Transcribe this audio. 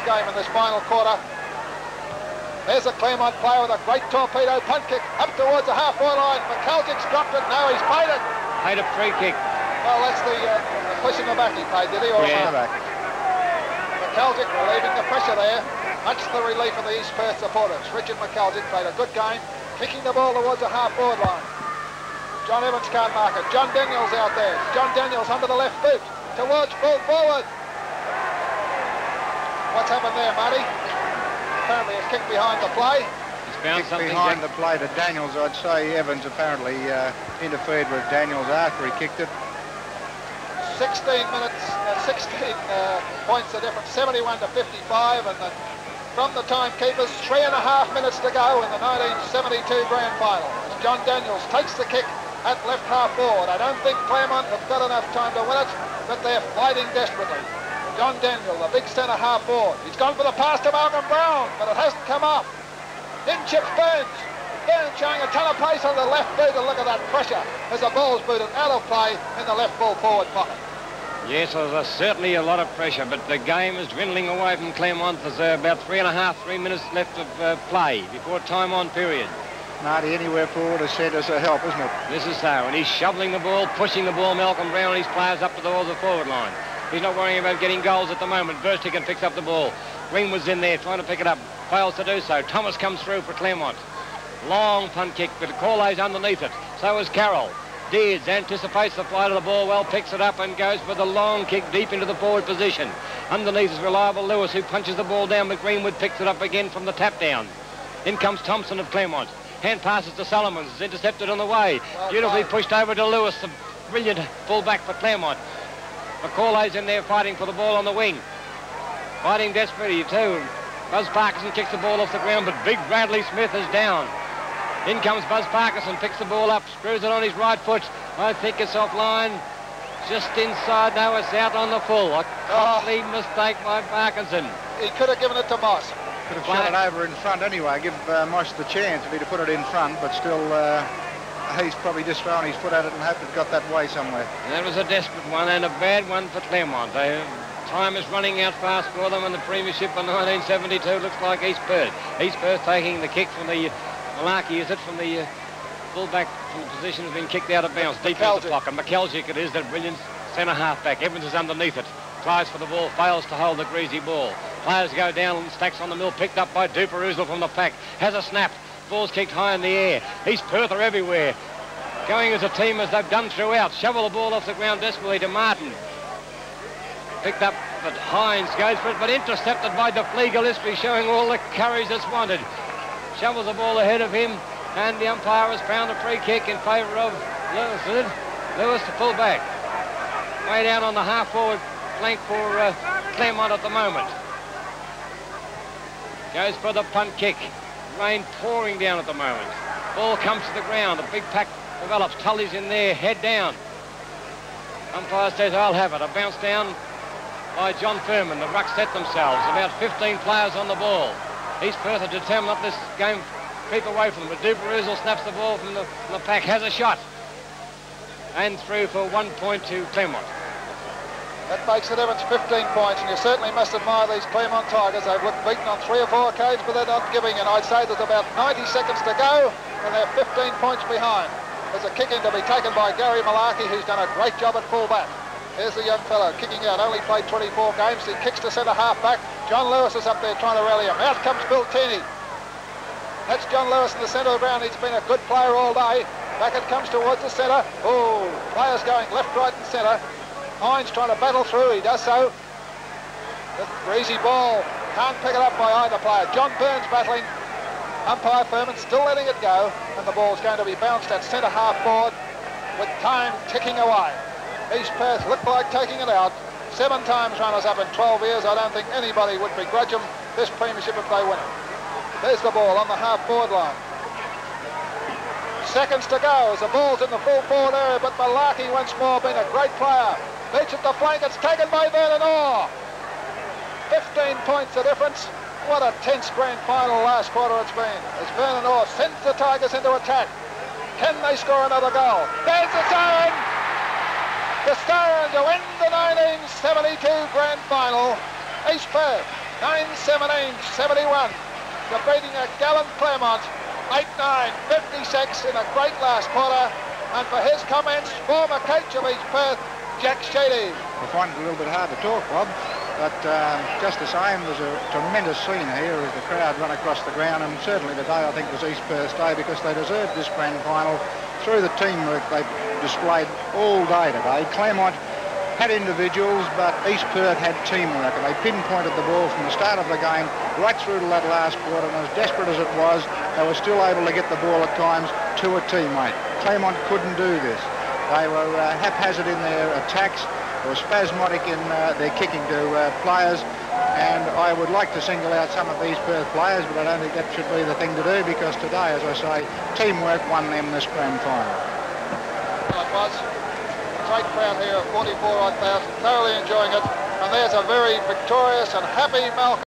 game in this final quarter. There's a Claremont player with a great torpedo punt kick up towards the half-forward line. McKeljick's dropped it. Now he's paid it. Paid a free kick. Well, that's the push in the back he paid, did he? Or yeah. back. McKeljick relieving the pressure there. Much to the relief of the East Perth supporters. Richard McKeljick played a good game, kicking the ball towards the half-forward line. John Evans can't mark it. John Daniels out there. John Daniels under the left boot towards full forward. What's happened there, Marty? Apparently a kick behind the play. He's found something behind the play to Daniels. I'd say Evans apparently interfered with Daniels after he kicked it. 16 minutes, 16 points the difference, 71 to 55, and then from the timekeepers, 3.5 minutes to go in the 1972 grand final. And John Daniels takes the kick at left half forward. I don't think Claremont have got enough time to win it, but they're fighting desperately. John Daniel, the big centre half forward. He's gone for the pass to Malcolm Brown, but it hasn't come up. In chips Burns. Burns showing a ton of pace on the left boot, and look at that pressure as the ball's booted out of play in the left full forward pocket. Yes, there's certainly a lot of pressure, but the game is dwindling away from Claremont. There's about 3 minutes left of play before time on period. Marty, anywhere forward is sent as a help, isn't it? This is so, and he's shoveling the ball, pushing the ball, Malcolm Brown and his players up to the forward line. He's not worrying about getting goals at the moment. Verstigan picks up the ball. Greenwood's in there trying to pick it up. Fails to do so. Thomas comes through for Claremont. Long punt kick, but Corley's underneath it. So is Carroll. Deeds anticipates the flight of the ball well, picks it up and goes for the long kick deep into the forward position. Underneath is reliable Lewis, who punches the ball down, but Greenwood picks it up again from the tap down. In comes Thompson of Claremont. Hand passes to Solomons. It's intercepted on the way. Beautifully pushed over to Lewis, the brilliant full-back for Claremont. McCauley's in there fighting for the ball on the wing. Fighting desperately too. Buzz Parkinson kicks the ball off the ground, but big Bradley Smith is down. In comes Buzz Parkinson, picks the ball up, screws it on his right foot. I think it's offline. Just inside. No, it's out on the full. A costly mistake by Parkinson. He could have given it to Moss. Could have shot it over in front anyway. Give Moss the chance if he'd have put it in front, but still he's probably just thrown his foot at it and hoped it got that way somewhere. That was a desperate one and a bad one for Claremont. Time is running out fast for them, and the premiership in 1972 looks like East Perth. East Perth taking the kick from the Malarkey, is it, from the full-back from the position, has been kicked out of bounds. Deep into the pocket. McKeljick it is, that brilliant centre half-back. Evans is underneath it. Tries for the ball, fails to hold the greasy ball. Players go down and stacks on the mill, picked up by Duperouzle from the pack. Has a snap. Ball's kicked high in the air. East Perth are everywhere. Going as a team as they've done throughout. Shovel the ball off the ground desperately to Martin. Picked up, but Hines goes for it, but intercepted by DeFlee Gillespie, showing all the courage that's wanted. Shovels the ball ahead of him, and the umpire has found a free kick in favour of Lewis. Lewis, the full-back. Way down on the half-forward flank for Claremont at the moment. Goes for the punt kick. Rain pouring down at the moment. Ball comes to the ground. A big pack develops. Tully's in there, head down. Umpire says, I'll have it. A bounce down by John Furman. The Rucks set themselves. About 15 players on the ball. East Perth are determined not this game creep away from them. But Duperouzle snaps the ball from the pack. Has a shot. And through for 1 point to Claremont. That makes the difference 15 points, and you certainly must admire these Claremont Tigers. They've looked beaten on 3 or 4 occasions, but they're not giving, and I'd say there's about 90 seconds to go, and they're 15 points behind. There's a kick in to be taken by Gary Malarkey, who's done a great job at full-back. Here's the young fellow kicking out, only played 24 games. He kicks to centre half-back. John Lewis is up there trying to rally him. Out comes Bill Tenney. That's John Lewis in the centre of the ground. He's been a good player all day. Back it comes towards the centre. Oh, players going left, right and centre. Hines trying to battle through, he does so. The greasy ball, can't pick it up by either player. John Burns battling, umpire Furman still letting it go, and the ball's going to be bounced at centre half forward with time ticking away. East Perth looked like taking it out. 7 times runners up in 12 years. I don't think anybody would begrudge them this premiership if they win it. There's the ball on the half forward line. Seconds to go as the ball's in the full forward area, but Malarkey once more being a great player. Beats at the flank, it's taken by Vernon Orr. 15 points the difference. What a tense grand final last quarter it's been. As Vernon Orr sends the Tigers into attack. Can they score another goal? There's the siren! The siren to win the 1972 grand final. East Perth 9:17.71. They're beating a gallant Claremont 8-9, 56 in a great last quarter. And for his comments, former coach of East Perth, Jack Sheedy. I find it a little bit hard to talk, Bob, but just the same, there's a tremendous scene here as the crowd run across the ground, and certainly today I think was East Perth's day because they deserved this grand final through the teamwork they displayed all day today. Claremont had individuals, but East Perth had teamwork, and they pinpointed the ball from the start of the game right through to that last quarter, and as desperate as it was, they were still able to get the ball at times to a teammate. Claremont couldn't do this. They were haphazard in their attacks. They were spasmodic in their kicking to players, and I would like to single out some of these Perth players, but I don't think that should be the thing to do because today, as I say, teamwork won them this grand final. Well, it was a great crowd here of 44,000, thoroughly enjoying it. And there's a very victorious and happy Malcolm.